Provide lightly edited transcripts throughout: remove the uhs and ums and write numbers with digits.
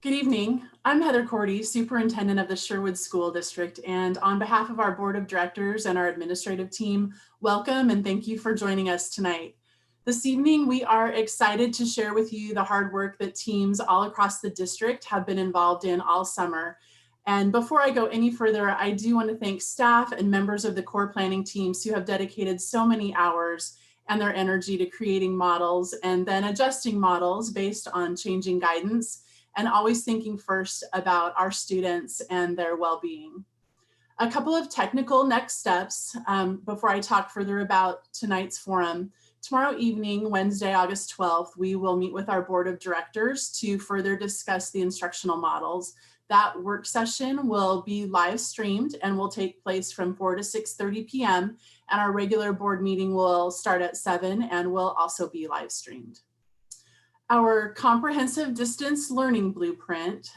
Good evening. I'm Heather Cordy, Superintendent of the Sherwood School District, and on behalf of our Board of Directors and our administrative team, welcome and thank you for joining us tonight. This evening, we are excited to share with you the hard work that teams all across the district have been involved in all summer. And before I go any further, I do want to thank staff and members of the core planning teams who have dedicated so many hours and their energy to creating models and then adjusting models based on changing guidance, and always thinking first about our students and their well-being. A couple of technical next steps before I talk further about tonight's forum. Tomorrow evening, Wednesday, August 12th, we will meet with our board of directors to further discuss the instructional models. That work session will be live streamed and will take place from 4 to 6:30 p.m. And our regular board meeting will start at 7 and will also be live streamed. Our comprehensive distance learning blueprint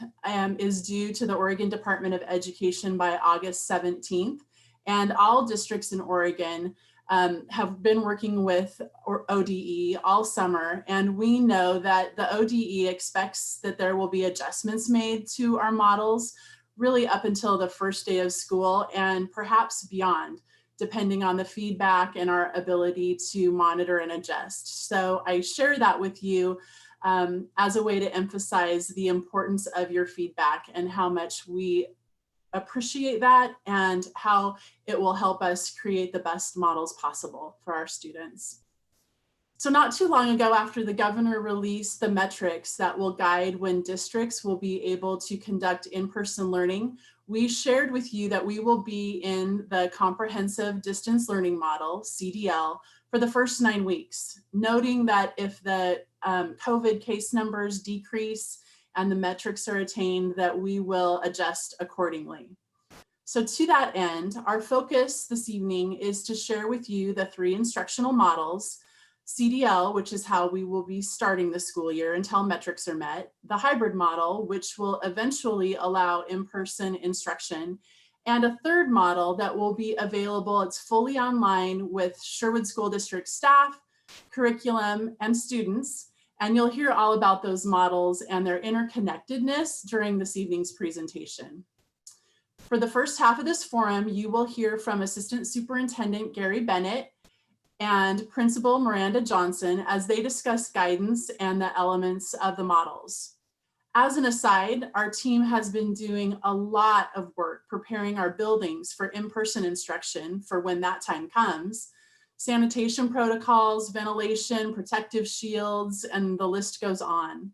is due to the Oregon Department of Education by August 17th, and all districts in Oregon have been working with ODE all summer, and we know that the ODE expects that there will be adjustments made to our models really up until the first day of school and perhaps beyond, depending on the feedback and our ability to monitor and adjust. So I share that with you as a way to emphasize the importance of your feedback and how much we appreciate that and how it will help us create the best models possible for our students. So not too long ago, after the governor released the metrics that will guide when districts will be able to conduct in-person learning, we shared with you that we will be in the comprehensive distance learning model, CDL, for the first 9 weeks, noting that if the COVID case numbers decrease and the metrics are attained, that we will adjust accordingly. So to that end, our focus this evening is to share with you the 3 instructional models: CDL, which is how we will be starting the school year until metrics are met; the hybrid model, which will eventually allow in-person instruction; and a third model that will be available. It's fully online with Sherwood School District staff, curriculum, and students. And you'll hear all about those models and their interconnectedness during this evening's presentation. For the first half of this forum, you will hear from Assistant Superintendent Gary Bennett and Principal Miranda Johnson as they discuss guidance and the elements of the models. As an aside, our team has been doing a lot of work preparing our buildings for in-person instruction for when that time comes. Sanitation protocols, ventilation, protective shields, and the list goes on.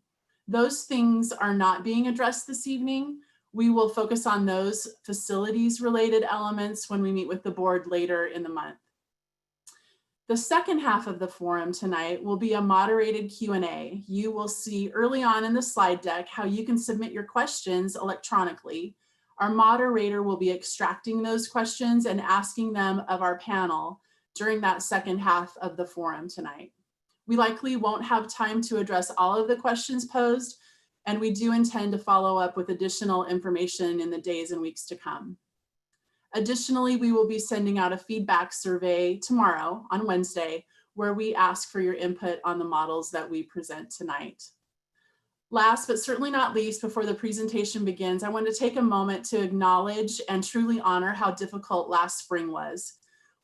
Those things are not being addressed this evening. We will focus on those facilities-related elements when we meet with the board later in the month. The second half of the forum tonight will be a moderated Q&A. You will see early on in the slide deck how you can submit your questions electronically. Our moderator will be extracting those questions and asking them of our panel during that second half of the forum tonight. We likely won't have time to address all of the questions posed, and we do intend to follow up with additional information in the days and weeks to come. Additionally, we will be sending out a feedback survey tomorrow on Wednesday, where we ask for your input on the models that we present tonight. Last, but certainly not least, before the presentation begins, I want to take a moment to acknowledge and truly honor how difficult last spring was.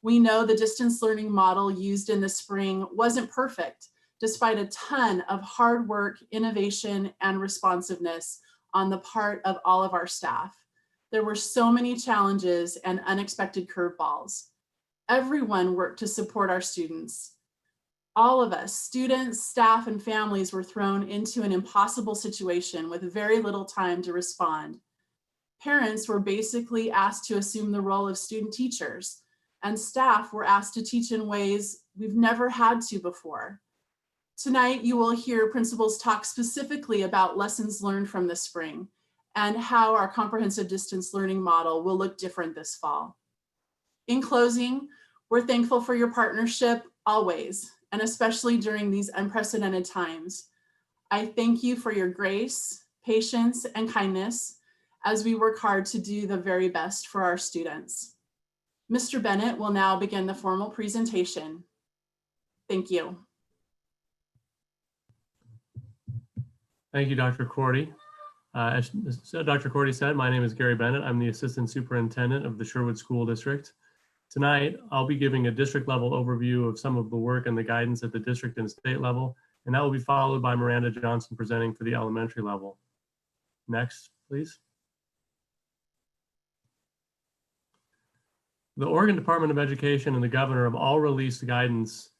We know the distance learning model used in the spring wasn't perfect, despite a ton of hard work, innovation, and responsiveness on the part of all of our staff. There were so many challenges and unexpected curveballs. Everyone worked to support our students. All of us, students, staff, and families, were thrown into an impossible situation with very little time to respond. Parents were basically asked to assume the role of student teachers, and staff were asked to teach in ways we've never had to before. Tonight, you will hear principals talk specifically about lessons learned from the spring and how our comprehensive distance learning model will look different this fall. In closing, we're thankful for your partnership always, and especially during these unprecedented times. I thank you for your grace, patience, and kindness as we work hard to do the very best for our students. Mr. Bennett will now begin the formal presentation. Thank you. Thank you, Dr. Cordy. As Dr. Cordy said, my name is Gary Bennett. I'm the Assistant Superintendent of the Sherwood School District. Tonight, I'll be giving a district level overview of some of the work and the guidance at the district and state level, and that will be followed by Miranda Johnson presenting for the elementary level. Next, please. The Oregon Department of Education and the governor have all released guidance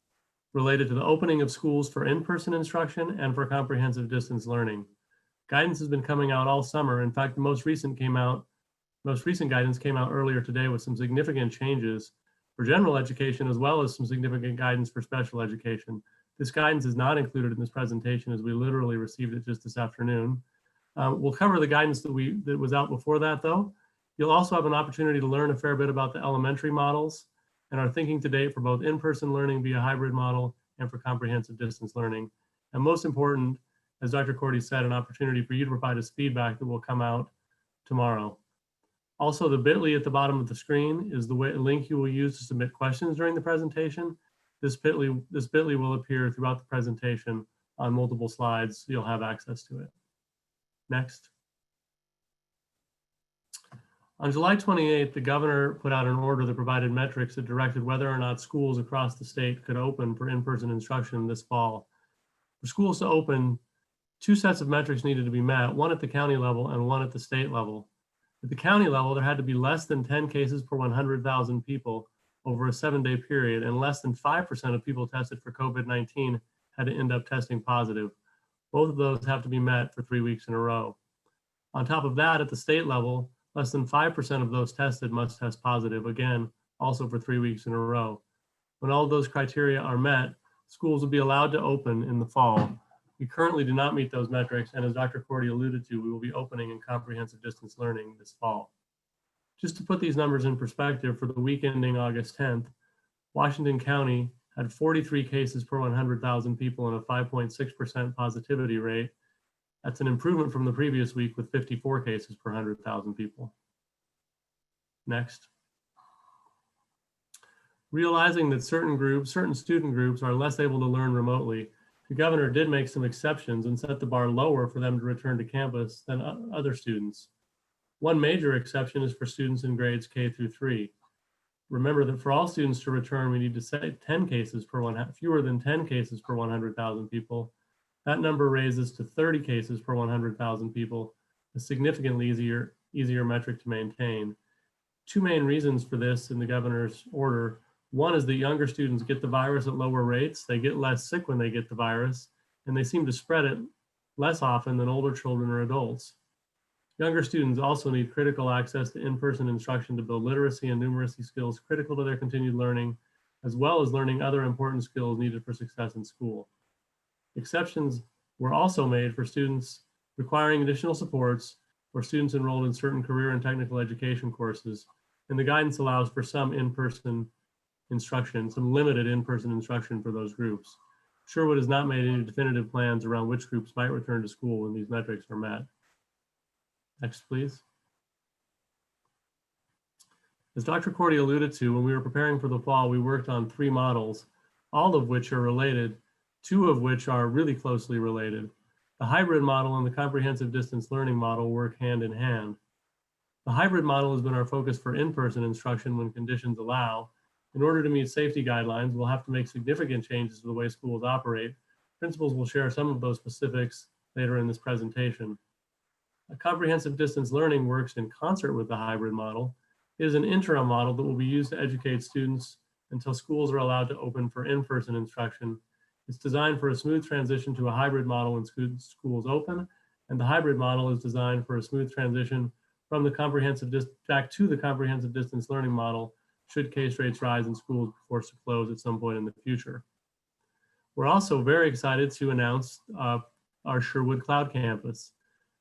related to the opening of schools for in-person instruction and for comprehensive distance learning. Guidance has been coming out all summer. In fact, the most recent guidance came out earlier today with some significant changes for general education, as well as some significant guidance for special education. This guidance is not included in this presentation as we literally received it just this afternoon. We'll cover the guidance that was out before that though. You'll also have an opportunity to learn a fair bit about the elementary models and our thinking to date for both in-person learning via hybrid model and for comprehensive distance learning. And most important, as Dr. Cordy said, an opportunity for you to provide us feedback that will come out tomorrow. Also, the bit.ly at the bottom of the screen is the link you will use to submit questions during the presentation. This bit.ly will appear throughout the presentation on multiple slides, so you'll have access to it. Next. On July 28th, the governor put out an order that provided metrics that directed whether or not schools across the state could open for in-person instruction this fall. For schools to open, two sets of metrics needed to be met, one at the county level and one at the state level. At the county level, there had to be less than 10 cases per 100,000 people over a 7-day period, and less than 5% of people tested for COVID-19 had to end up testing positive. Both of those have to be met for 3 weeks in a row. On top of that, at the state level, less than 5% of those tested must test positive, again, also for 3 weeks in a row. When all of those criteria are met, schools will be allowed to open in the fall. We currently do not meet those metrics, and as Dr. Cordy alluded to, we will be opening in comprehensive distance learning this fall. Just to put these numbers in perspective, for the week ending August 10th, Washington County had 43 cases per 100,000 people and a 5.6% positivity rate. That's an improvement from the previous week with 54 cases per 100,000 people. Next. Realizing that certain student groups are less able to learn remotely, the governor did make some exceptions and set the bar lower for them to return to campus than other students. One major exception is for students in grades K through 3. Remember that for all students to return, we need to set fewer than 10 cases per 100,000 people. That number raises to 30 cases per 100,000 people, a significantly easier metric to maintain. Two main reasons for this in the governor's order. One is that younger students get the virus at lower rates. They get less sick when they get the virus, and they seem to spread it less often than older children or adults. Younger students also need critical access to in-person instruction to build literacy and numeracy skills critical to their continued learning, as well as learning other important skills needed for success in school. Exceptions were also made for students requiring additional supports or students enrolled in certain career and technical education courses, and the guidance allows for some in-person instruction, some limited in-person instruction for those groups. Sherwood has not made any definitive plans around which groups might return to school when these metrics are met. Next, please. As Dr. Cordy alluded to, when we were preparing for the fall, we worked on 3 models, all of which are related, 2 of which are really closely related. The hybrid model and the comprehensive distance learning model work hand in hand. The hybrid model has been our focus for in-person instruction when conditions allow. In order to meet safety guidelines, we'll have to make significant changes to the way schools operate. Principals will share some of those specifics later in this presentation. A comprehensive distance learning works in concert with the hybrid model. It is an interim model that will be used to educate students until schools are allowed to open for in-person instruction. It's designed for a smooth transition to a hybrid model when schools open, and the hybrid model is designed for a smooth transition from the back to the comprehensive distance learning model should case rates rise and schools be forced to close at some point in the future. We're also very excited to announce our Sherwood Cloud Campus.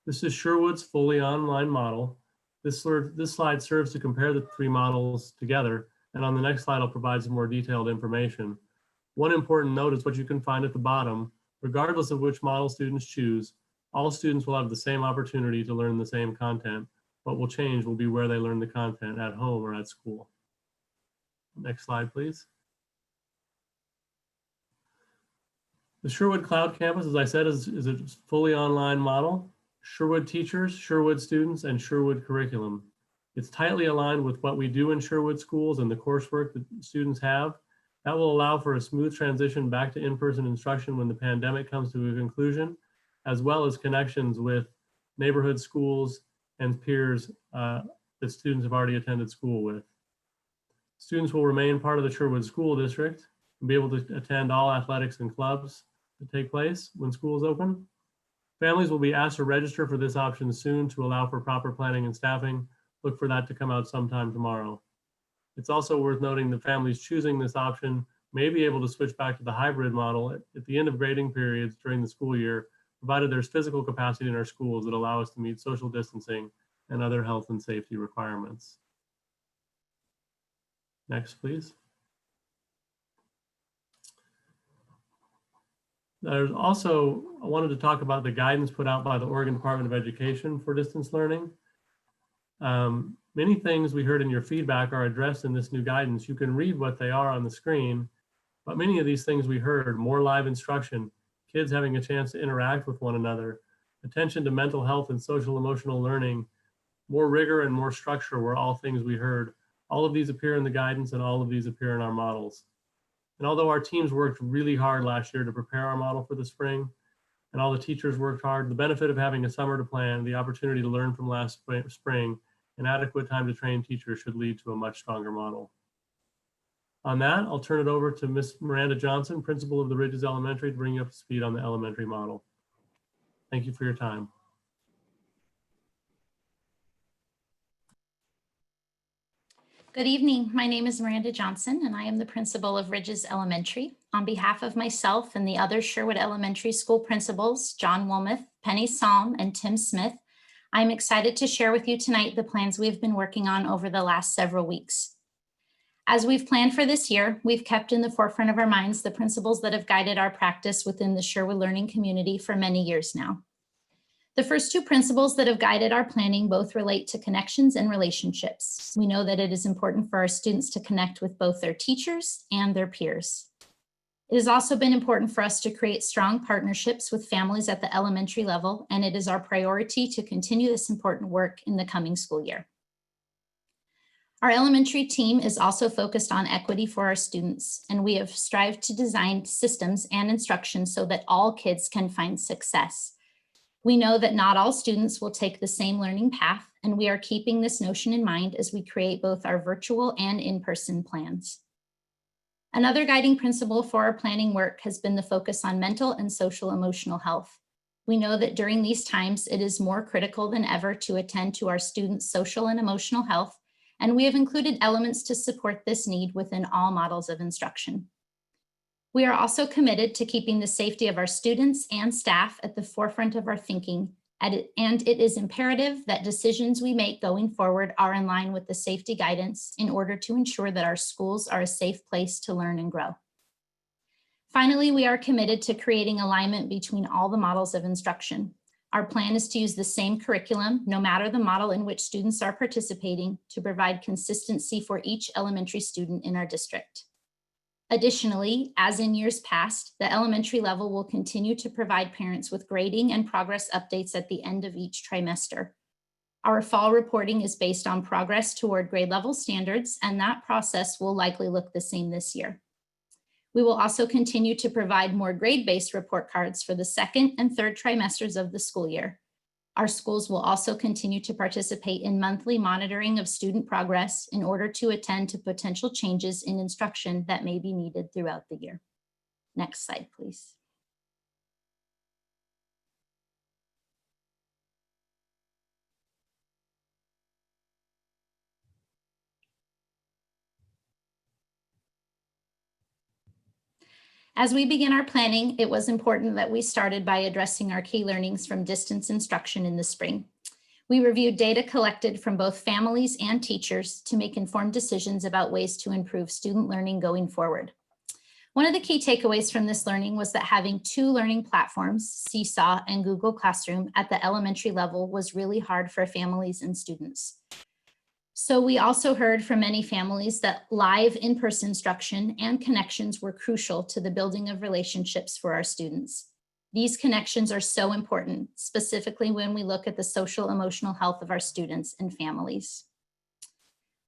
This is Sherwood's fully online model. This slide serves to compare the 3 models together, and on the next slide, I'll provide some more detailed information. One important note is what you can find at the bottom. Regardless of which model students choose, all students will have the same opportunity to learn the same content. What will change will be where they learn the content, at home or at school. Next slide, please. The Sherwood Cloud Campus, as I said, is a fully online model. Sherwood teachers, Sherwood students, and Sherwood curriculum. It's tightly aligned with what we do in Sherwood schools and the coursework that students have. That will allow for a smooth transition back to in-person instruction when the pandemic comes to a conclusion, as well as connections with neighborhood schools and peers that students have already attended school with. Students will remain part of the Sherwood School District and be able to attend all athletics and clubs that take place when schools open. Families will be asked to register for this option soon to allow for proper planning and staffing. Look for that to come out sometime tomorrow. It's also worth noting that families choosing this option may be able to switch back to the hybrid model at the end of grading periods during the school year, provided there's physical capacity in our schools that allow us to meet social distancing and other health and safety requirements. Next, please. There's also, I wanted to talk about the guidance put out by the Oregon Department of Education for distance learning. Many things we heard in your feedback are addressed in this new guidance. You can read what they are on the screen, but many of these things we heard, more live instruction, kids having a chance to interact with one another, attention to mental health and social emotional learning, more rigor and more structure were all things we heard. All of these appear in the guidance and all of these appear in our models. And although our teams worked really hard last year to prepare our model for the spring, and all the teachers worked hard, the benefit of having a summer to plan, the opportunity to learn from last spring, and adequate time to train teachers should lead to a much stronger model. On that, I'll turn it over to Ms. Miranda Johnson, principal of the Ridges Elementary, to bring you up to speed on the elementary model. Thank you for your time. Good evening. My name is Miranda Johnson, and I am the principal of Ridges Elementary. On behalf of myself and the other Sherwood Elementary School principals, John Wilmoth, Penny Salm, and Tim Smith, I'm excited to share with you tonight the plans we've been working on over the last several weeks. As we've planned for this year, we've kept in the forefront of our minds the principles that have guided our practice within the Sherwood learning community for many years now. The first two principles that have guided our planning both relate to connections and relationships. We know that it is important for our students to connect with both their teachers and their peers. It has also been important for us to create strong partnerships with families at the elementary level, and it is our priority to continue this important work in the coming school year. Our elementary team is also focused on equity for our students, and we have strived to design systems and instruction so that all kids can find success. We know that not all students will take the same learning path, and we are keeping this notion in mind as we create both our virtual and in-person plans. Another guiding principle for our planning work has been the focus on mental and social emotional health. We know that during these times, it is more critical than ever to attend to our students' social and emotional health, and we have included elements to support this need within all models of instruction. We are also committed to keeping the safety of our students and staff at the forefront of our thinking, and it is imperative that decisions we make going forward are in line with the safety guidance in order to ensure that our schools are a safe place to learn and grow. Finally, we are committed to creating alignment between all the models of instruction. Our plan is to use the same curriculum, no matter the model in which students are participating, to provide consistency for each elementary student in our district. Additionally, as in years past, the elementary level will continue to provide parents with grading and progress updates at the end of each trimester. Our fall reporting is based on progress toward grade level standards, and that process will likely look the same this year. We will also continue to provide more grade-based report cards for the second and third trimesters of the school year. Our schools will also continue to participate in monthly monitoring of student progress in order to attend to potential changes in instruction that may be needed throughout the year. Next slide, please. As we begin our planning, it was important that we started by addressing our key learnings from distance instruction in the spring. We reviewed data collected from both families and teachers to make informed decisions about ways to improve student learning going forward. One of the key takeaways from this learning was that having two learning platforms, Seesaw and Google Classroom, at the elementary level was really hard for families and students. So we also heard from many families that live in-person instruction and connections were crucial to the building of relationships for our students. These connections are so important, specifically when we look at the social emotional health of our students and families.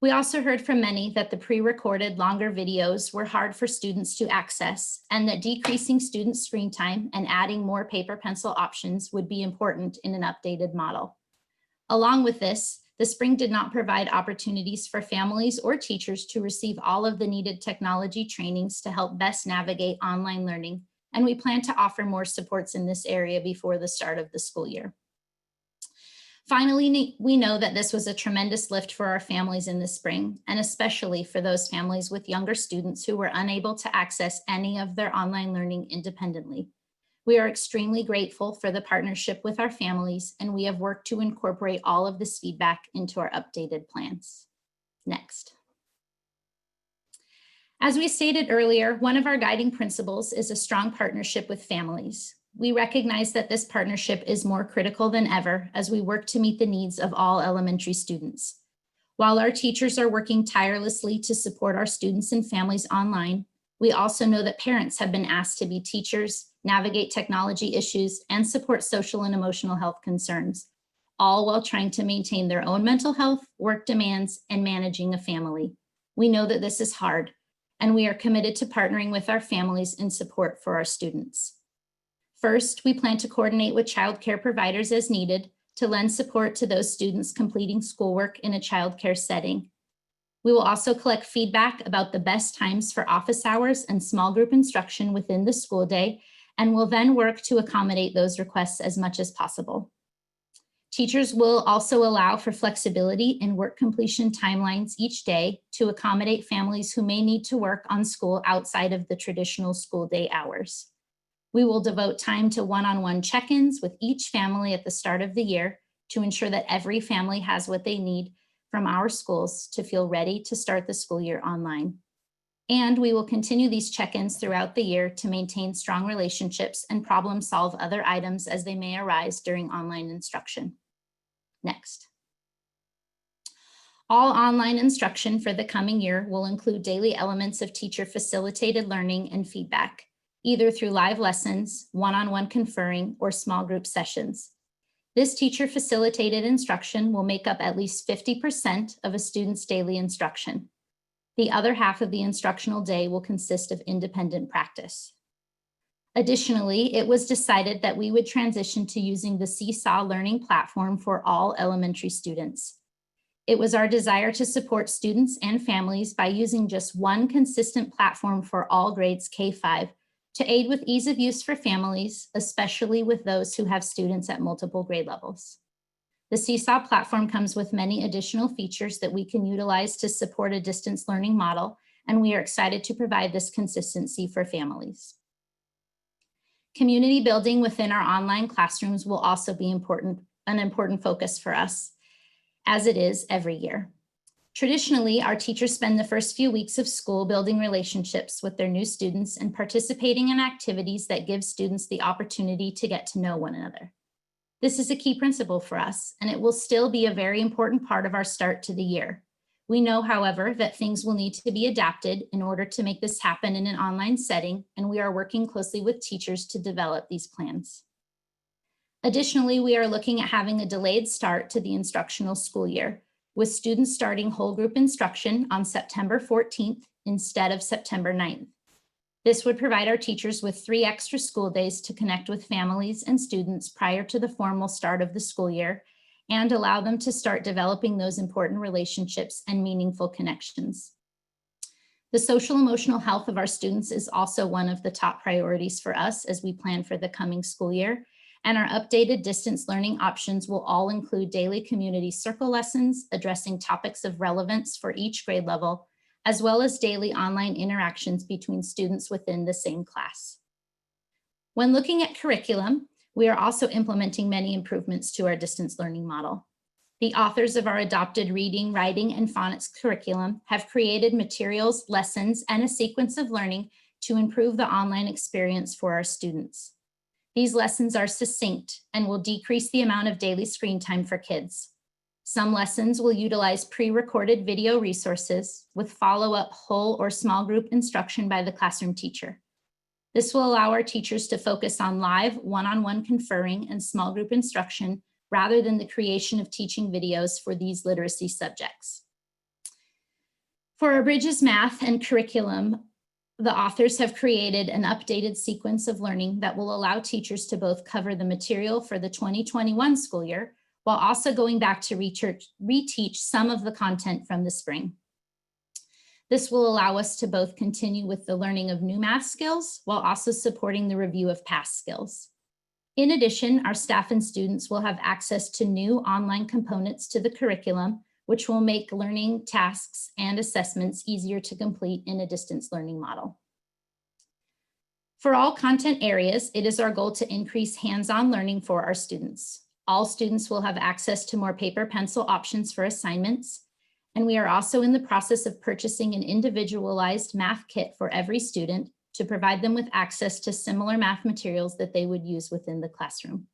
We also heard from many that the pre-recorded longer videos were hard for students to access, and that decreasing student screen time and adding more paper pencil options would be important in an updated model. Along with this, the spring did not provide opportunities for families or teachers to receive all of the needed technology trainings to help best navigate online learning, and we plan to offer more supports in this area before the start of the school year. Finally, we know that this was a tremendous lift for our families in the spring, and especially for those families with younger students who were unable to access any of their online learning independently. We are extremely grateful for the partnership with our families, and we have worked to incorporate all of this feedback into our updated plans. Next. As we stated earlier, one of our guiding principles is a strong partnership with families. We recognize that this partnership is more critical than ever as we work to meet the needs of all elementary students. While our teachers are working tirelessly to support our students and families online, we also know that parents have been asked to be teachers, navigate technology issues, and support social and emotional health concerns, all while trying to maintain their own mental health, work demands, and managing a family. We know that this is hard, and we are committed to partnering with our families in support for our students. First, we plan to coordinate with childcare providers as needed to lend support to those students completing schoolwork in a childcare setting. We will also collect feedback about the best times for office hours and small group instruction within the school day, and will then work to accommodate those requests as much as possible. Teachers will also allow for flexibility in work completion timelines each day to accommodate families who may need to work on school outside of the traditional school day hours. We will devote time to one-on-one check-ins with each family at the start of the year to ensure that every family has what they need from our schools to feel ready to start the school year online. And we will continue these check-ins throughout the year to maintain strong relationships and problem solve other items as they may arise during online instruction. Next. All online instruction for the coming year will include daily elements of teacher-facilitated learning and feedback, either through live lessons, one-on-one conferring, or small group sessions. This teacher-facilitated instruction will make up at least 50% of a student's daily instruction. The other half of the instructional day will consist of independent practice. Additionally, it was decided that we would transition to using the Seesaw learning platform for all elementary students. It was our desire to support students and families by using just one consistent platform for all grades K-5 to aid with ease of use for families, especially with those who have students at multiple grade levels. The Seesaw platform comes with many additional features that we can utilize to support a distance learning model, and we are excited to provide this consistency for families. Community building within our online classrooms will also be an important focus for us, as it is every year. Traditionally, our teachers spend the first few weeks of school building relationships with their new students and participating in activities that give students the opportunity to get to know one another. This is a key principle for us, and it will still be a very important part of our start to the year. We know, however, that things will need to be adapted in order to make this happen in an online setting, and we are working closely with teachers to develop these plans. Additionally, we are looking at having a delayed start to the instructional school year, with students starting whole group instruction on September 14th instead of September 9th. This would provide our teachers with 3 extra school days to connect with families and students prior to the formal start of the school year and allow them to start developing those important relationships and meaningful connections. The social emotional health of our students is also one of the top priorities for us as we plan for the coming school year, and our updated distance learning options will all include daily community circle lessons addressing topics of relevance for each grade level, as well as daily online interactions between students within the same class. When looking at curriculum, we are also implementing many improvements to our distance learning model. The authors of our adopted reading, writing, and phonics curriculum have created materials, lessons, and a sequence of learning to improve the online experience for our students. These lessons are succinct and will decrease the amount of daily screen time for kids. Some lessons will utilize pre-recorded video resources with follow-up whole or small group instruction by the classroom teacher. This will allow our teachers to focus on live one-on-one conferring and small group instruction rather than the creation of teaching videos for these literacy subjects. For our Bridges Math and curriculum, the authors have created an updated sequence of learning that will allow teachers to both cover the material for the 2021 school year while also going back to reteach some of the content from the spring. This will allow us to both continue with the learning of new math skills while also supporting the review of past skills. In addition, our staff and students will have access to new online components to the curriculum, which will make learning tasks and assessments easier to complete in a distance learning model. For all content areas, it is our goal to increase hands-on learning for our students. All students will have access to more paper pencil options for assignments. And we are also in the process of purchasing an individualized math kit for every student to provide them with access to similar math materials that they would use within the classroom.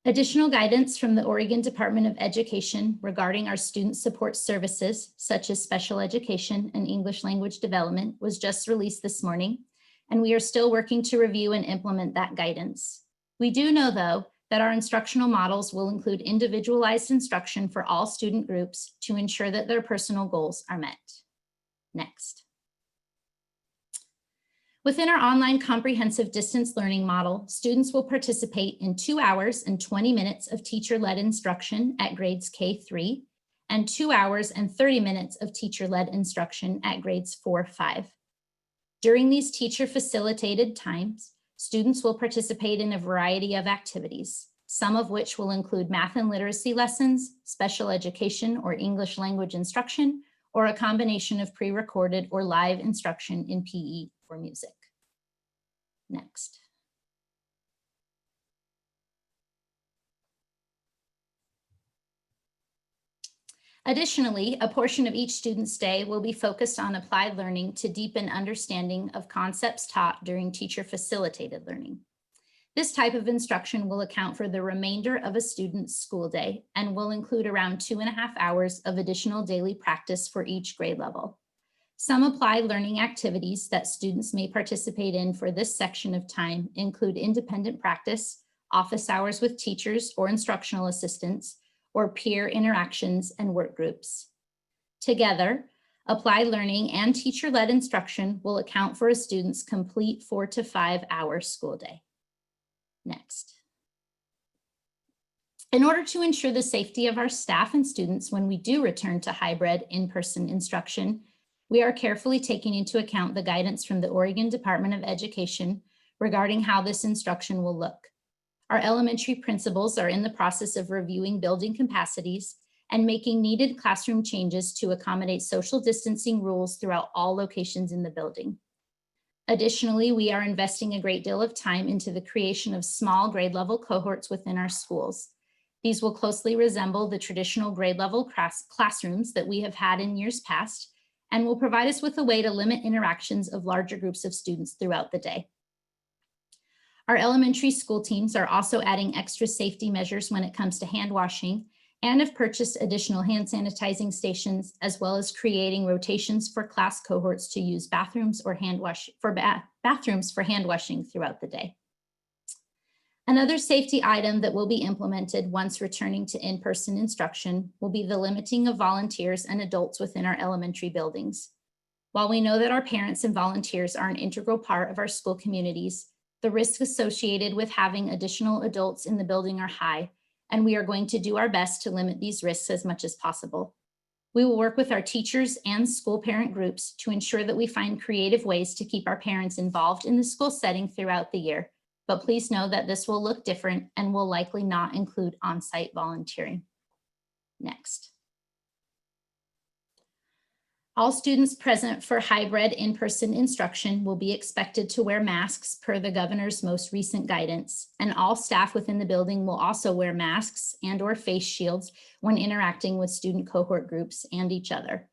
Additional guidance from the Oregon Department of Education regarding our student support services, such as special education and English language development, was just released this morning, and we are still working to review and implement that guidance. We do know, though, that our instructional models will include individualized instruction for all student groups to ensure that their personal goals are met. Next. Within our online comprehensive distance learning model, students will participate in 2 hours and 20 minutes of teacher-led instruction at grades K-3 and 2 hours and 30 minutes of teacher-led instruction at grades 4-5. During these teacher-facilitated times, students will participate in a variety of activities, some of which will include math and literacy lessons, special education or English language instruction, or a combination of pre-recorded or live instruction in PE or music. Next. Additionally, a portion of each student's day will be focused on applied learning to deepen understanding of concepts taught during teacher-facilitated learning. This type of instruction will account for the remainder of a student's school day and will include around 2.5 hours of additional daily practice for each grade level. Some applied learning activities that students may participate in for this section of time include independent practice, office hours with teachers or instructional assistants, or peer interactions and work groups. Together, applied learning and teacher-led instruction will account for a student's complete 4 to 5 hour school day. Next. In order to ensure the safety of our staff and students when we do return to hybrid in-person instruction, we are carefully taking into account the guidance from the Oregon Department of Education regarding how this instruction will look. Our elementary principals are in the process of reviewing building capacities and making needed classroom changes to accommodate social distancing rules throughout all locations in the building. Additionally, we are investing a great deal of time into the creation of small grade level cohorts within our schools. These will closely resemble the traditional grade level classrooms that we have had in years past and will provide us with a way to limit interactions of larger groups of students throughout the day. Our elementary school teams are also adding extra safety measures when it comes to hand washing and have purchased additional hand sanitizing stations, as well as creating rotations for class cohorts to use bathrooms or bathrooms for hand washing throughout the day. Another safety item that will be implemented once returning to in-person instruction will be the limiting of volunteers and adults within our elementary buildings. While we know that our parents and volunteers are an integral part of our school communities, the risks associated with having additional adults in the building are high, and we are going to do our best to limit these risks as much as possible. We will work with our teachers and school parent groups to ensure that we find creative ways to keep our parents involved in the school setting throughout the year, but please know that this will look different and will likely not include on-site volunteering. Next. All students present for hybrid in-person instruction will be expected to wear masks per the governor's most recent guidance, and all staff within the building will also wear masks and/or face shields when interacting with student cohort groups and each other.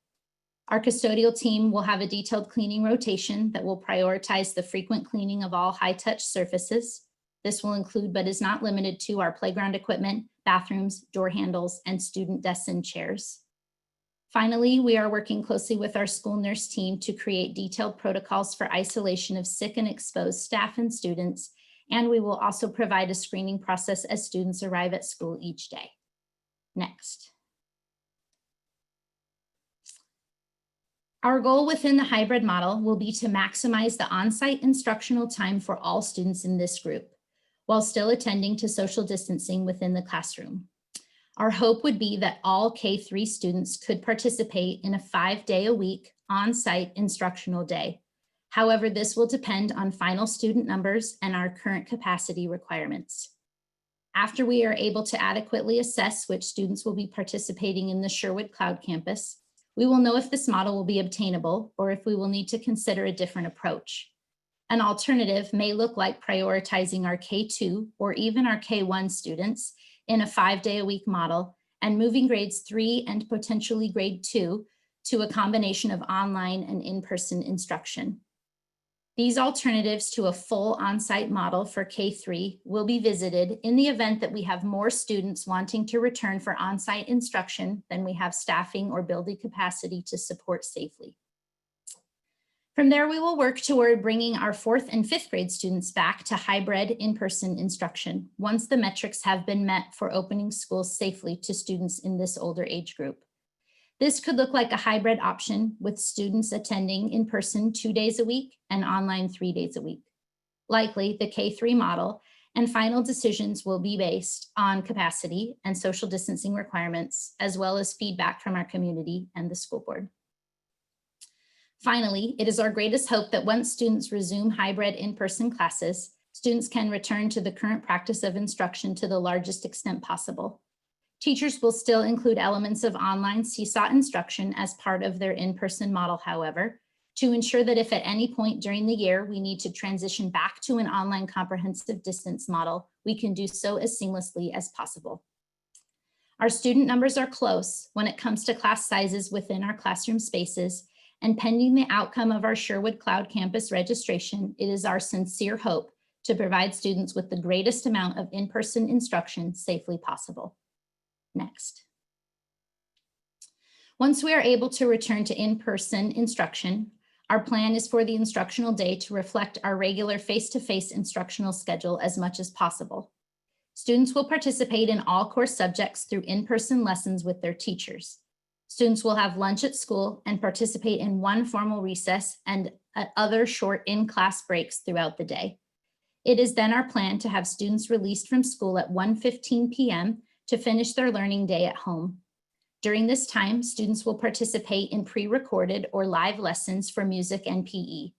Our custodial team will have a detailed cleaning rotation that will prioritize the frequent cleaning of all high-touch surfaces. This will include, but is not limited to, our playground equipment, bathrooms, door handles, and student desks and chairs. Finally, we are working closely with our school nurse team to create detailed protocols for isolation of sick and exposed staff and students, and we will also provide a screening process as students arrive at school each day. Next. Our goal within the hybrid model will be to maximize the on-site instructional time for all students in this group, while still attending to social distancing within the classroom. Our hope would be that all K-3 students could participate in a 5-day-a-week on-site instructional day. However, this will depend on final student numbers and our current capacity requirements. After we are able to adequately assess which students will be participating in the Sherwood Cloud Campus, we will know if this model will be obtainable or if we will need to consider a different approach. An alternative may look like prioritizing our K2 or even our K1 students in a 5-day-a-week model and moving grades 3 and potentially grade 2 to a combination of online and in-person instruction. These alternatives to a full on-site model for K3 will be visited in the event that we have more students wanting to return for on-site instruction than we have staffing or building capacity to support safely. From there, we will work toward bringing our 4th and 5th grade students back to hybrid in-person instruction once the metrics have been met for opening schools safely to students in this older age group. This could look like a hybrid option with students attending in person 2 days a week and online 3 days a week. Likely the K3 model, and final decisions will be based on capacity and social distancing requirements, as well as feedback from our community and the school board. Finally, it is our greatest hope that once students resume hybrid in-person classes, students can return to the current practice of instruction to the largest extent possible. Teachers will still include elements of online Seesaw instruction as part of their in-person model, however, to ensure that if at any point during the year we need to transition back to an online comprehensive distance model, we can do so as seamlessly as possible. Our student numbers are close when it comes to class sizes within our classroom spaces, and pending the outcome of our Sherwood Cloud Campus registration, it is our sincere hope to provide students with the greatest amount of in-person instruction safely possible. Next. Once we are able to return to in-person instruction, our plan is for the instructional day to reflect our regular face-to-face instructional schedule as much as possible. Students will participate in all core subjects through in-person lessons with their teachers. Students will have lunch at school and participate in one formal recess and other short in-class breaks throughout the day. It is then our plan to have students released from school at 1:15 p.m. to finish their learning day at home. During this time, students will participate in pre-recorded or live lessons for music and PE.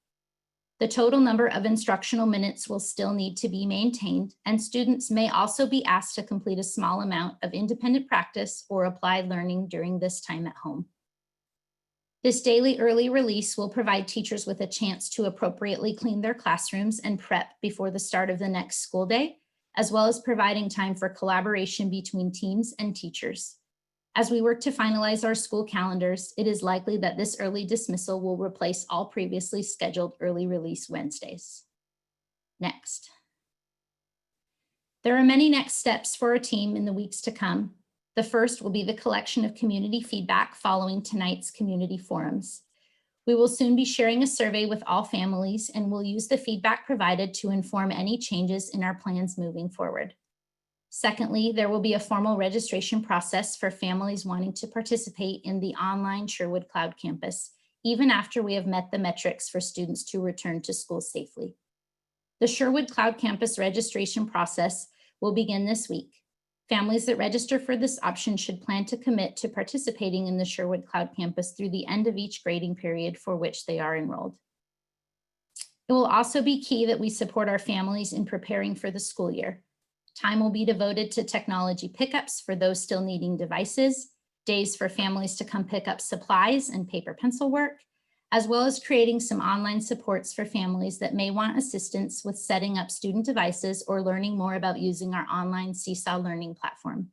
The total number of instructional minutes will still need to be maintained, and students may also be asked to complete a small amount of independent practice or applied learning during this time at home. This daily early release will provide teachers with a chance to appropriately clean their classrooms and prep before the start of the next school day, as well as providing time for collaboration between teams and teachers. As we work to finalize our school calendars, it is likely that this early dismissal will replace all previously scheduled early release Wednesdays. Next. There are many next steps for our team in the weeks to come. The first will be the collection of community feedback following tonight's community forums. We will soon be sharing a survey with all families, and we'll use the feedback provided to inform any changes in our plans moving forward. Secondly, there will be a formal registration process for families wanting to participate in the online Sherwood Cloud Campus, even after we have met the metrics for students to return to school safely. The Sherwood Cloud Campus registration process will begin this week. Families that register for this option should plan to commit to participating in the Sherwood Cloud Campus through the end of each grading period for which they are enrolled. It will also be key that we support our families in preparing for the school year. Time will be devoted to technology pickups for those still needing devices, days for families to come pick up supplies and paper pencil work, as well as creating some online supports for families that may want assistance with setting up student devices or learning more about using our online Seesaw learning platform.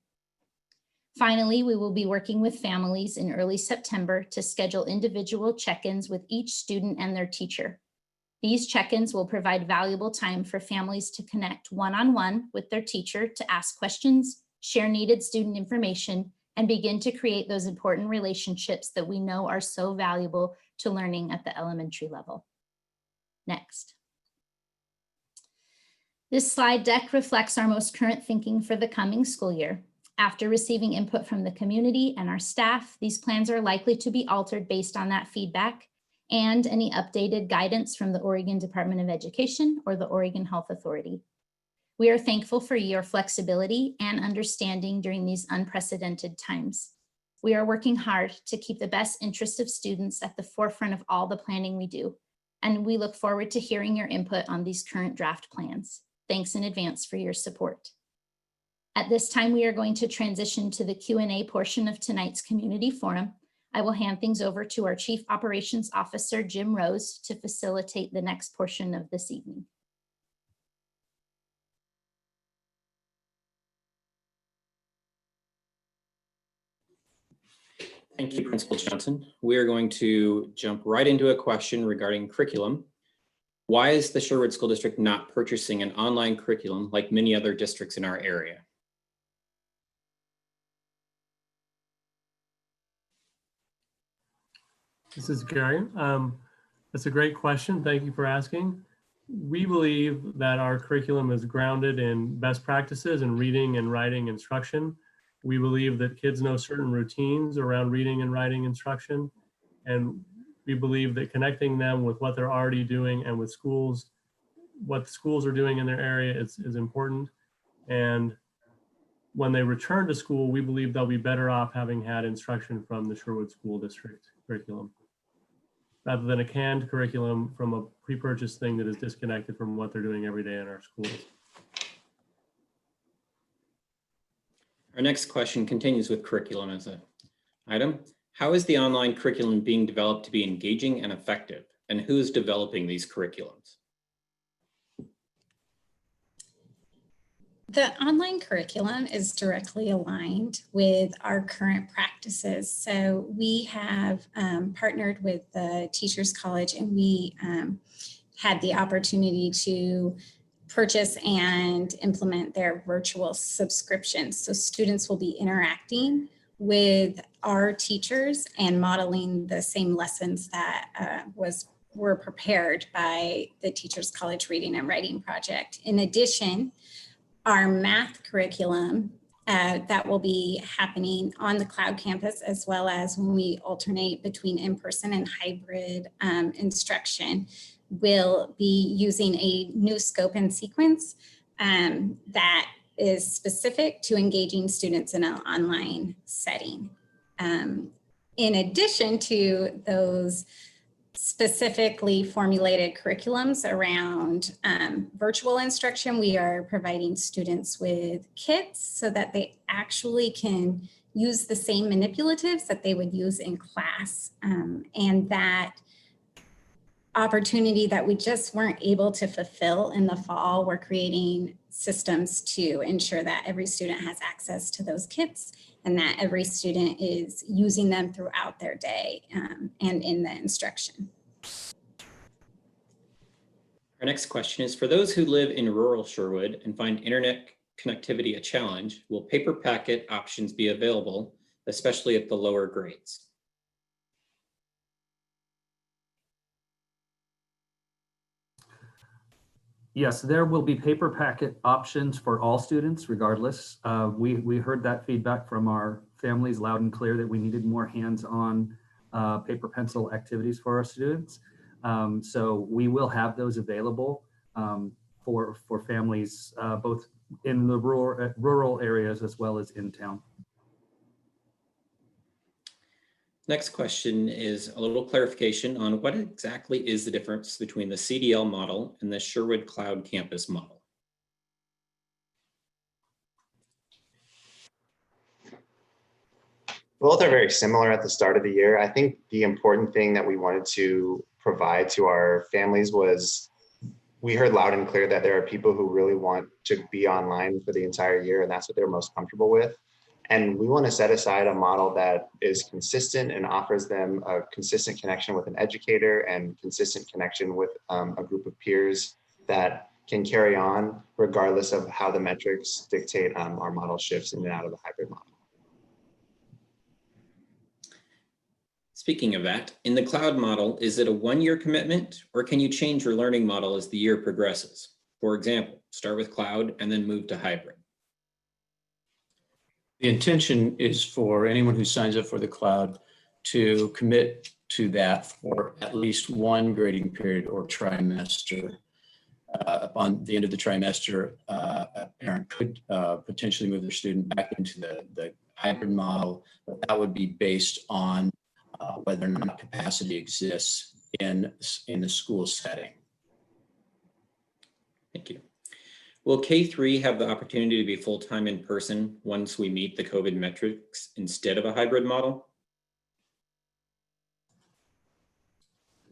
Finally, we will be working with families in early September to schedule individual check-ins with each student and their teacher. These check-ins will provide valuable time for families to connect one-on-one with their teacher to ask questions, share needed student information, and begin to create those important relationships that we know are so valuable to learning at the elementary level. Next. This slide deck reflects our most current thinking for the coming school year. After receiving input from the community and our staff, these plans are likely to be altered based on that feedback and any updated guidance from the Oregon Department of Education or the Oregon Health Authority. We are thankful for your flexibility and understanding during these unprecedented times. We are working hard to keep the best interest of students at the forefront of all the planning we do, and we look forward to hearing your input on these current draft plans. Thanks in advance for your support. At this time, we are going to transition to the Q&A portion of tonight's community forum. I will hand things over to our Chief Operations Officer, Jim Rose, to facilitate the next portion of this evening. Thank you, Principal Johnson. We are going to jump right into a question regarding curriculum. Why is the Sherwood School District not purchasing an online curriculum like many other districts in our area? This is Gary. That's a great question. Thank you for asking. We believe that our curriculum is grounded in best practices in reading and writing instruction. We believe that kids know certain routines around reading and writing instruction, and we believe that connecting them with what they're already doing and with schools, what schools are doing in their area is important. And when they return to school, we believe they'll be better off having had instruction from the Sherwood School District curriculum, rather than a canned curriculum from a pre-purchased thing that is disconnected from what they're doing every day in our schools. Our next question continues with curriculum as an item. How is the online curriculum being developed to be engaging and effective? And who is developing these curriculums? The online curriculum is directly aligned with our current practices. So we have partnered with the Teachers College, and we had the opportunity to purchase and implement their virtual subscriptions. So students will be interacting with our teachers and modeling the same lessons that were prepared by the Teachers College Reading and Writing Project. In addition, our math curriculum that will be happening on the cloud campus, as well as when we alternate between in-person and hybrid instruction, will be using a new scope and sequence that is specific to engaging students in an online setting. In addition to those specifically formulated curriculums around virtual instruction, we are providing students with kits so that they actually can use the same manipulatives that they would use in class. And that opportunity that we just weren't able to fulfill in the fall, we're creating systems to ensure that every student has access to those kits and that every student is using them throughout their day and in the instruction. Our next question is, for those who live in rural Sherwood and find internet connectivity a challenge, will paper packet options be available, especially at the lower grades? Yes, there will be paper packet options for all students regardless. We heard that feedback from our families loud and clear that we needed more hands-on paper pencil activities for our students. So we will have those available for families both in the rural areas as well as in town. Next question is a little clarification on what exactly is the difference between the CDL model and the Sherwood Cloud Campus model? Both are very similar at the start of the year. I think the important thing that we wanted to provide to our families was we heard loud and clear that there are people who really want to be online for the entire year, and that's what they're most comfortable with. And we want to set aside a model that is consistent and offers them a consistent connection with an educator and consistent connection with a group of peers that can carry on regardless of how the metrics dictate our model shifts in and out of the hybrid model. Speaking of that, in the cloud model, is it a one-year commitment or can you change your learning model as the year progresses? For example, start with cloud and then move to hybrid. The intention is for anyone who signs up for the cloud to commit to that for at least one grading period or trimester. Upon the end of the trimester, a parent could potentially move their student back into the hybrid model, but that would be based on whether or not capacity exists in the school setting. Thank you. Will K3 have the opportunity to be full-time in person once we meet the COVID metrics instead of a hybrid model?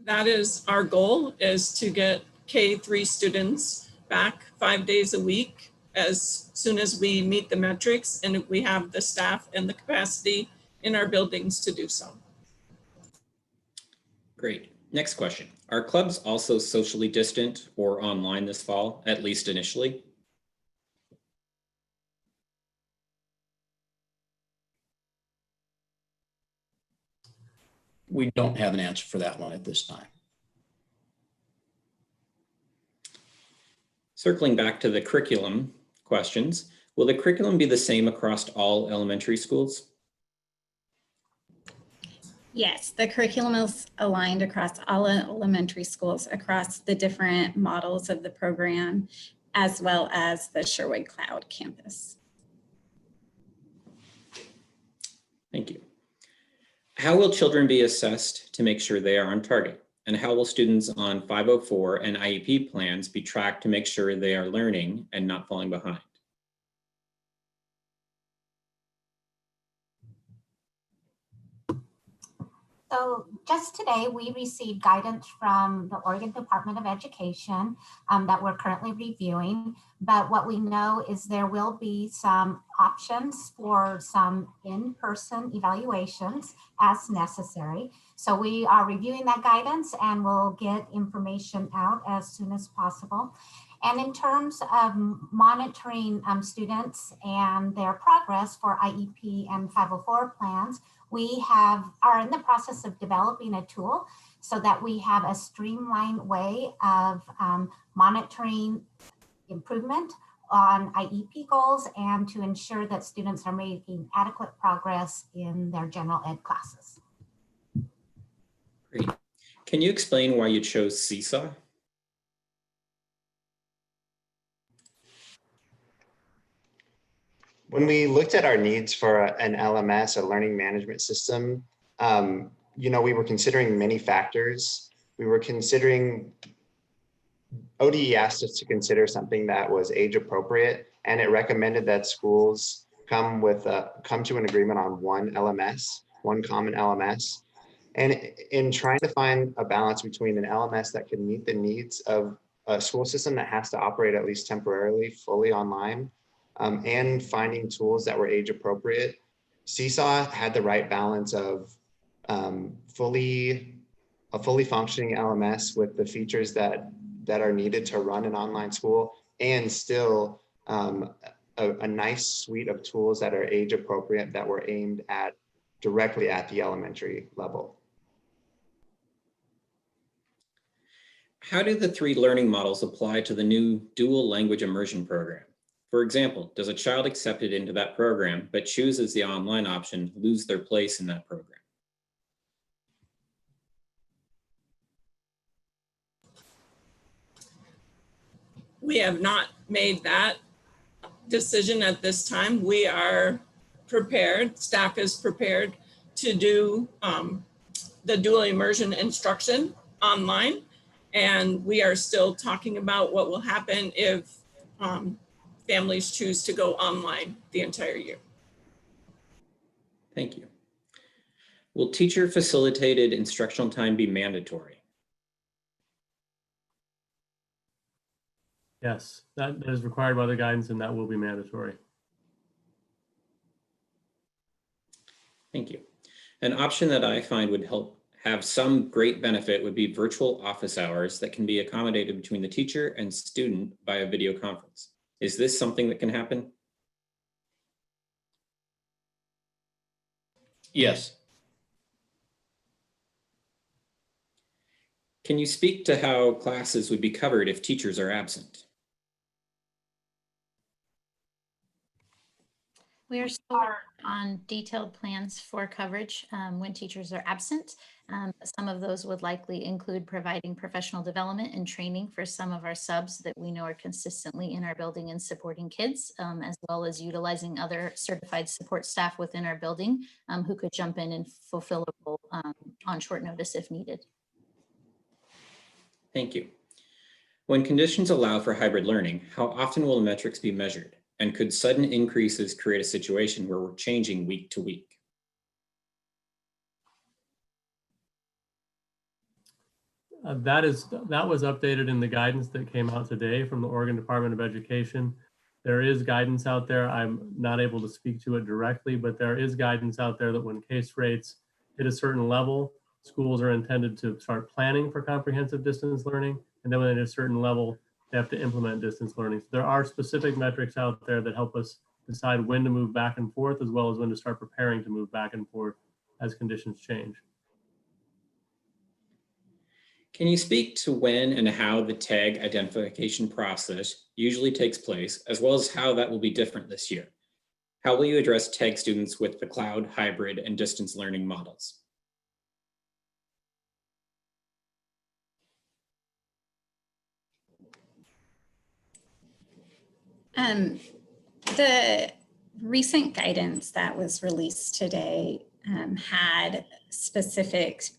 That is our goal, is to get K3 students back 5 days a week as soon as we meet the metrics and we have the staff and the capacity in our buildings to do so. Great. Next question. Are clubs also socially distant or online this fall, at least initially? We don't have an answer for that one at this time. Circling back to the curriculum questions, will the curriculum be the same across all elementary schools? Yes, the curriculum is aligned across all elementary schools, across the different models of the program, as well as the Sherwood Cloud campus. Thank you. How will children be assessed to make sure they are on target? And how will students on 504 and IEP plans be tracked to make sure they are learning and not falling behind? So just today, we received guidance from the Oregon Department of Education that we're currently reviewing. But what we know is there will be some options for some in-person evaluations as necessary. So we are reviewing that guidance and we'll get information out as soon as possible. And in terms of monitoring students and their progress for IEP and 504 plans, we are in the process of developing a tool so that we have a streamlined way of monitoring improvement on IEP goals and to ensure that students are making adequate progress in their general ed classes. Great. Can you explain why you chose Seesaw? When we looked at our needs for an LMS, a learning management system, we were considering many factors. We were considering, ODE asked us to consider something that was age appropriate, and it recommended that schools come to an agreement on one LMS, one common LMS. And in trying to find a balance between an LMS that can meet the needs of a school system that has to operate at least temporarily, fully online, and finding tools that were age appropriate, Seesaw had the right balance of a fully functioning LMS with the features that are needed to run an online school, and still a nice suite of tools that are age appropriate that were aimed at directly at the elementary level. How do the three learning models apply to the new dual language immersion program? For example, does a child accepted into that program but chooses the online option lose their place in that program? We have not made that decision at this time. We are prepared, staff is prepared to do the dual immersion instruction online. And we are still talking about what will happen if families choose to go online the entire year. Thank you. Will teacher-facilitated instructional time be mandatory? Yes, that is required by the guidance and that will be mandatory. Thank you. An option that I find would help have some great benefit would be virtual office hours that can be accommodated between the teacher and student via video conference. Is this something that can happen? Yes. Can you speak to how classes would be covered if teachers are absent? We are still working on detailed plans for coverage when teachers are absent. Some of those would likely include providing professional development and training for some of our subs that we know are consistently in our building and supporting kids, as well as utilizing other certified support staff within our building who could jump in and fulfill a role on short notice if needed. Thank you. When conditions allow for hybrid learning, how often will the metrics be measured? And could sudden increases create a situation where we're changing week to week? That was updated in the guidance that came out today from the Oregon Department of Education. There is guidance out there. I'm not able to speak to it directly, but there is guidance out there that when case rates hit a certain level, schools are intended to start planning for comprehensive distance learning. And then when at a certain level, they have to implement distance learning. So there are specific metrics out there that help us decide when to move back and forth, as well as when to start preparing to move back and forth as conditions change. Can you speak to when and how the tag identification process usually takes place, as well as how that will be different this year? How will you address tag students with the cloud, hybrid, and distance learning models? The recent guidance that was released today had specific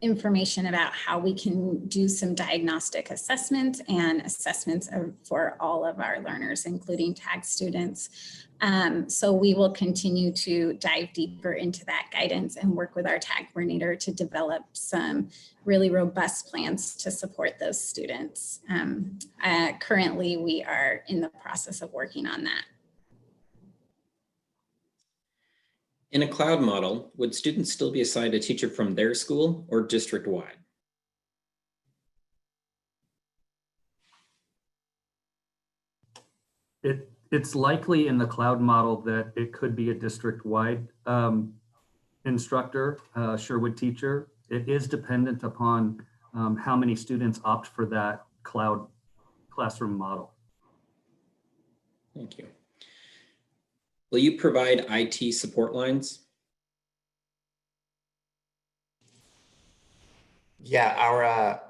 information about how we can do some diagnostic assessments and assessments for all of our learners, including tag students. So we will continue to dive deeper into that guidance and work with our tag coordinator to develop some really robust plans to support those students. Currently, we are in the process of working on that. In a cloud model, would students still be assigned a teacher from their school or district-wide? It's likely in the cloud model that it could be a district-wide instructor, Sherwood teacher. It is dependent upon how many students opt for that cloud classroom model. Thank you. Will you provide IT support lines? Yeah,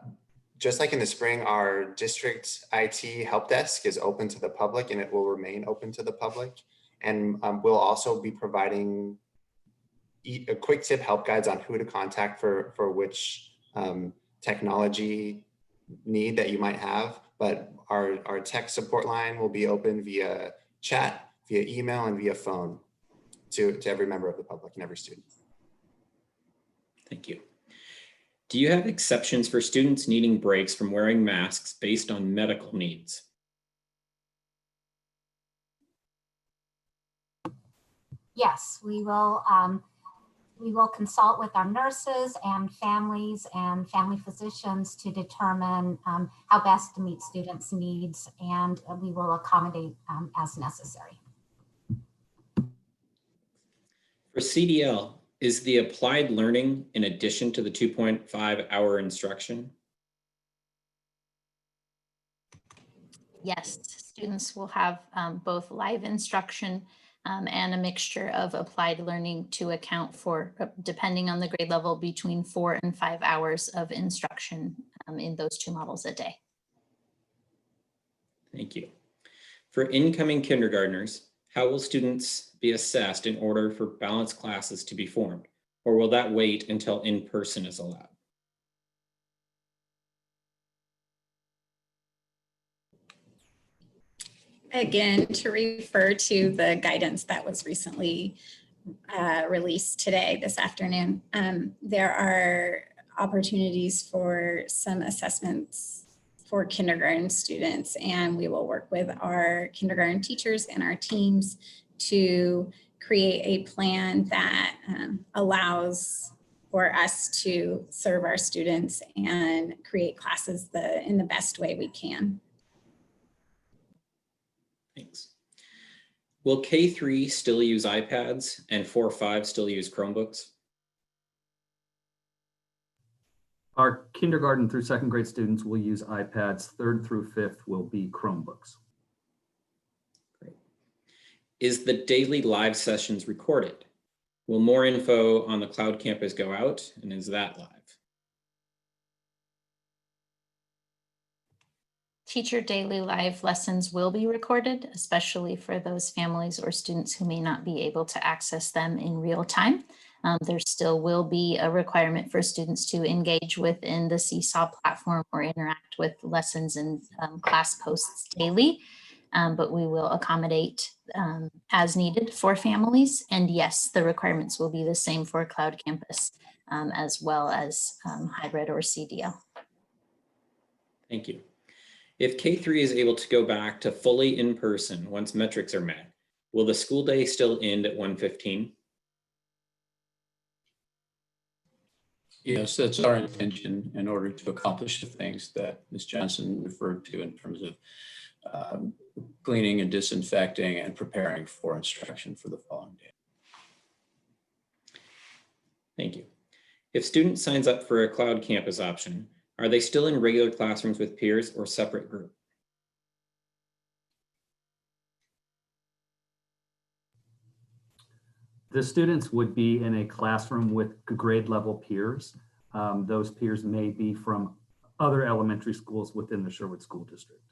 just like in the spring, our district IT help desk is open to the public and it will remain open to the public. And we'll also be providing a quick tip help guides on who to contact for which technology need that you might have. But our tech support line will be open via chat, via email, and via phone to every member of the public and every student. Thank you. Do you have exceptions for students needing breaks from wearing masks based on medical needs? Yes, we will consult with our nurses and families and family physicians to determine how best to meet students' needs, and we will accommodate as necessary. For CDL, is the applied learning in addition to the 2.5-hour instruction? Yes, students will have both live instruction and a mixture of applied learning to account for, depending on the grade level, between 4 and 5 hours of instruction in those two models a day. Thank you. For incoming kindergartners, how will students be assessed in order for balanced classes to be formed? Or will that wait until in-person is allowed? Again, to refer to the guidance that was recently released today, this afternoon, there are opportunities for some assessments for kindergarten students, and we will work with our kindergarten teachers and our teams to create a plan that allows for us to serve our students and create classes in the best way we can. Thanks. Will K3 still use iPads and 4-5 still use Chromebooks? our kindergarten through second grade students will use iPads. Third through fifth will be Chromebooks. Great. Is the daily live sessions recorded? Will more info on the cloud campus go out, and is that live? Teacher daily live lessons will be recorded, especially for those families or students who may not be able to access them in real time. There still will be a requirement for students to engage within the Seesaw platform or interact with lessons and class posts daily, but we will accommodate as needed for families. And yes, the requirements will be the same for Cloud Campus as well as hybrid or CDL. Thank you. If K-3 is able to go back to fully in person once metrics are met, will the school day still end at 1:15? Yes, that's our intention in order to accomplish the things that Ms. Johnson referred to in terms of cleaning and disinfecting and preparing for instruction for the following day. Thank you. If student signs up for a cloud campus option, are they still in regular classrooms with peers or separate group? The students would be in a classroom with grade level peers. Those peers may be from other elementary schools within the Sherwood School District.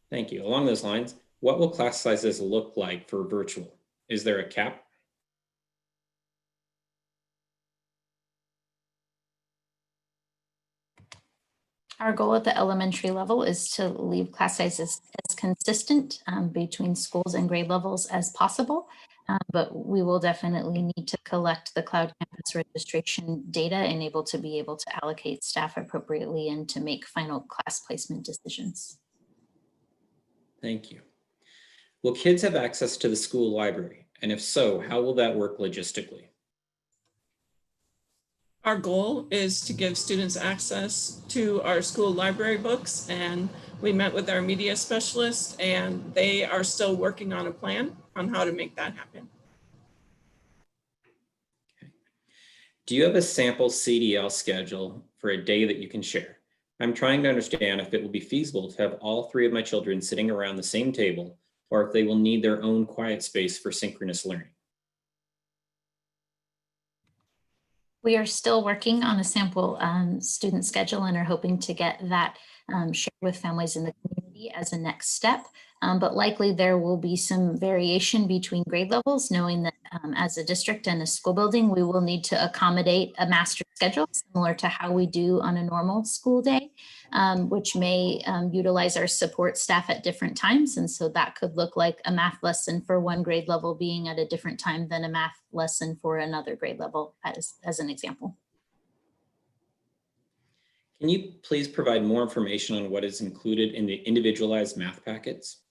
Thank you. Along those lines, what will class sizes look like for virtual? Is there a cap? Our goal at the elementary level is to leave class sizes as consistent between schools and grade levels as possible, but we will definitely need to collect the Cloud Campus registration data and able to allocate staff appropriately and to make final class placement decisions. Thank you. Will kids have access to the school library? And if so, how will that work logistically? Our goal is to give students access to our school library books, and we met with our media specialist and they are still working on a plan on how to make that happen. Okay. Do you have a sample CDL schedule for a day that you can share? I'm trying to understand if it will be feasible to have all three of my children sitting around the same table, or if they will need their own quiet space for synchronous learning. We are still working on a sample student schedule and are hoping to get that shared with families in the community as a next step. But likely there will be some variation between grade levels, knowing that as a district and a school building, we will need to accommodate a master schedule similar to how we do on a normal school day, which may utilize our support staff at different times. And so that could look like a math lesson for one grade level being at a different time than a math lesson for another grade level, as an example. Can you please provide more information on what is included in the individualized math packets?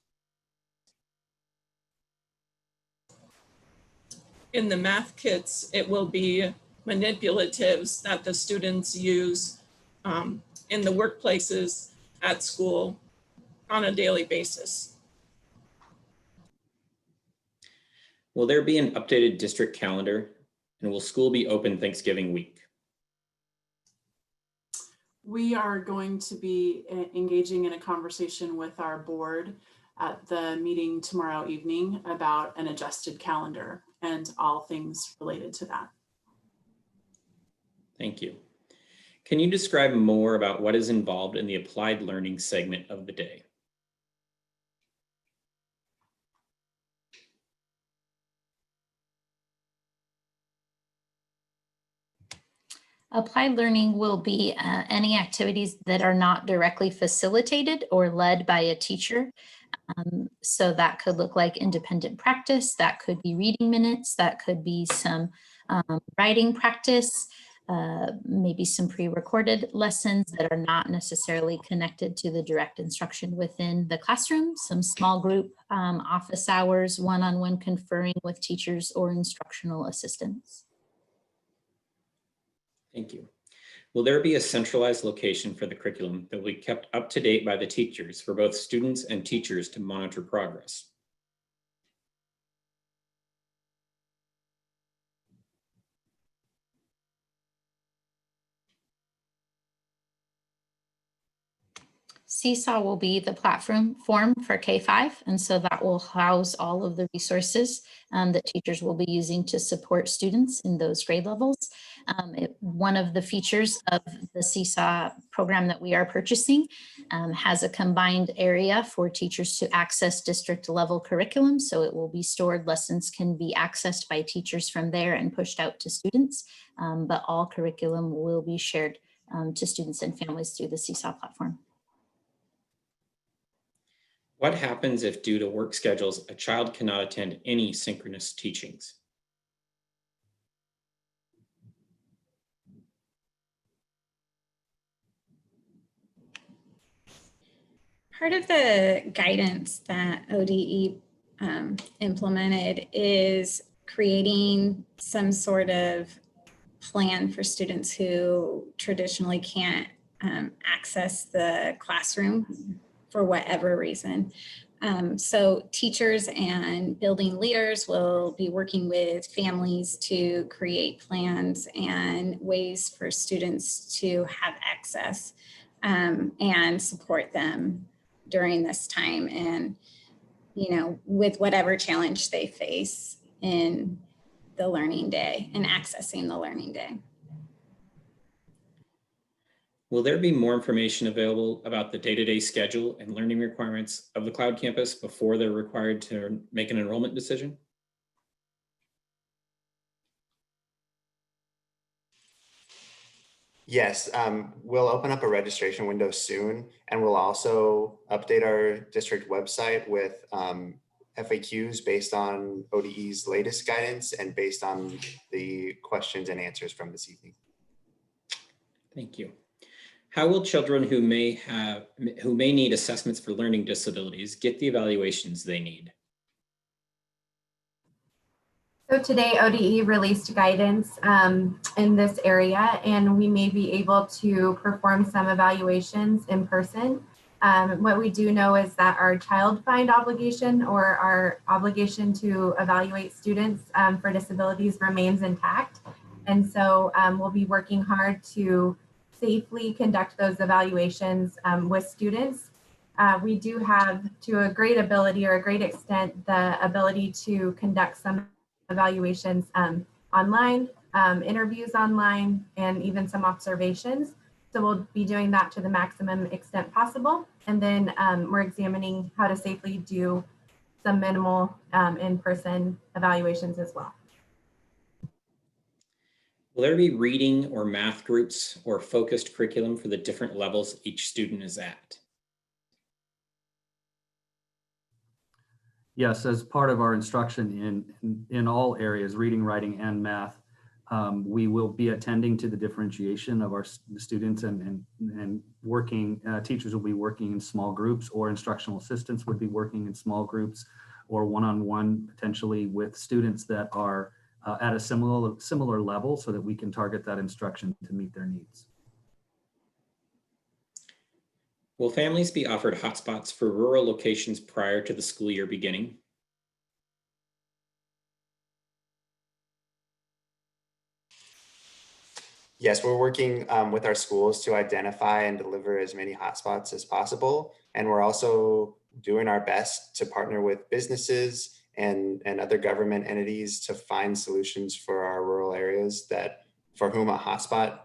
In the math kits, it will be manipulatives that the students use in the workplaces at school on a daily basis. Will there be an updated district calendar, and will school be open Thanksgiving week? We are going to be engaging in a conversation with our board at the meeting tomorrow evening about an adjusted calendar and all things related to that. Thank you. Can you describe more about what is involved in the applied learning segment of the day? Applied learning will be any activities that are not directly facilitated or led by a teacher. So that could look like independent practice, that could be reading minutes, that could be some writing practice, maybe some pre-recorded lessons that are not necessarily connected to the direct instruction within the classroom, some small group office hours, one-on-one conferring with teachers or instructional assistants. Thank you. Will there be a centralized location for the curriculum that will be kept up to date by the teachers for both students and teachers to monitor progress? Seesaw will be the platform for K-5, and so that will house all of the resources that teachers will be using to support students in those grade levels. One of the features of the Seesaw program that we are purchasing has a combined area for teachers to access district level curriculum, so it will be stored. Lessons can be accessed by teachers from there and pushed out to students, but all curriculum will be shared to students and families through the Seesaw platform. What happens if, due to work schedules, a child cannot attend any synchronous teachings? Part of the guidance that ODE implemented is creating some sort of plan for students who traditionally can't access the classroom for whatever reason. So teachers and building leaders will be working with families to create plans and ways for students to have access and support them during this time, and with whatever challenge they face in the learning day and accessing the learning day. Will there be more information available about the day-to-day schedule and learning requirements of the cloud campus before they're required to make an enrollment decision? Yes, we'll open up a registration window soon, and we'll also update our district website with FAQs based on ODE's latest guidance and based on the questions and answers from this evening. Thank you. How will children who may need assessments for learning disabilities get the evaluations they need? So today ODE released guidance in this area, and we may be able to perform some evaluations in person. What we do know is that our child find obligation, or our obligation to evaluate students for disabilities, remains intact. And so we'll be working hard to safely conduct those evaluations with students. We do have, to a great ability or a great extent, the ability to conduct some evaluations online, interviews online, and even some observations. So we'll be doing that to the maximum extent possible. And then we're examining how to safely do some minimal in-person evaluations as well. Will there be reading or math groups or focused curriculum for the different levels each student is at? Yes, as part of our instruction in all areas, reading, writing, and math, we will be attending to the differentiation of our students and working, teachers will be working in small groups, or instructional assistants would be working in small groups, or one-on-one potentially with students that are at a similar level, so that we can target that instruction to meet their needs. Will families be offered hotspots for rural locations prior to the school year beginning? Yes, we're working with our schools to identify and deliver as many hotspots as possible. And we're also doing our best to partner with businesses and other government entities to find solutions for our rural areas that, for whom a hotspot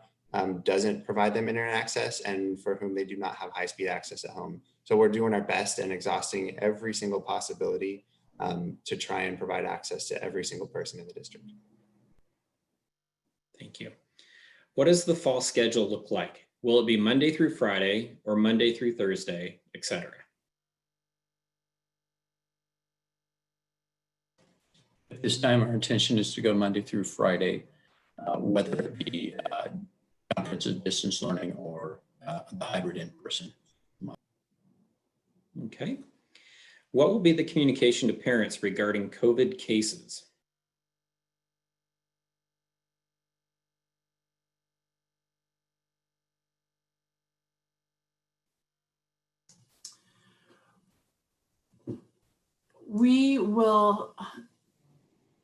doesn't provide them internet access, and for whom they do not have high-speed access at home. So we're doing our best and exhausting every single possibility to try and provide access to every single person in the district. Thank you. What does the fall schedule look like? Will it be Monday through Friday, or Monday through Thursday, etc.? At this time, our intention is to go Monday through Friday, whether it be comprehensive distance learning or the hybrid in-person. Okay. What will be the communication to parents regarding COVID cases? We will,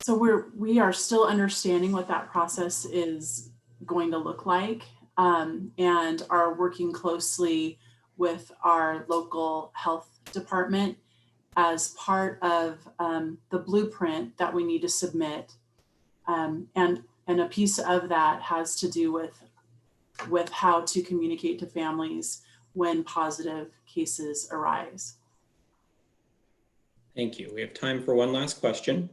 so we are still understanding what that process is going to look like, and are working closely with our local health department as part of the blueprint that we need to submit. And a piece of that has to do with how to communicate to families when positive cases arise. Thank you. We have time for one last question.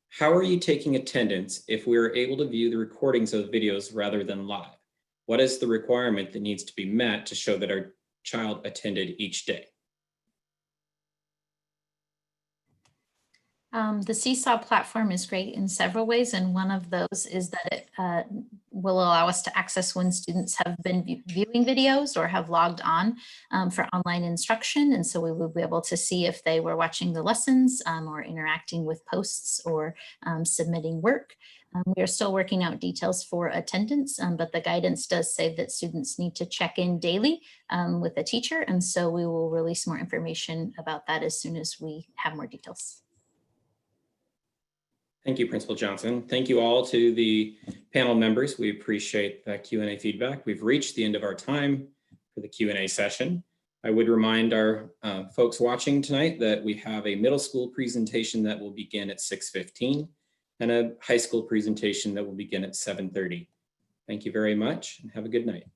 How are you taking attendance if we are able to view the recordings of videos rather than live? What is the requirement that needs to be met to show that our child attended each day? The Seesaw platform is great in several ways, and one of those is that it will allow us to access when students have been viewing videos or have logged on for online instruction. And so we will be able to see if they were watching the lessons or interacting with posts or submitting work. We are still working out details for attendance, but the guidance does say that students need to check in daily with a teacher. And so we will release more information about that as soon as we have more details. Thank you, Principal Johnson. Thank you all to the panel members. We appreciate that Q&A feedback. We've reached the end of our time for the Q&A session. I would remind our folks watching tonight that we have a middle school presentation that will begin at 6:15 and a high school presentation that will begin at 7:30. Thank you very much and have a good night.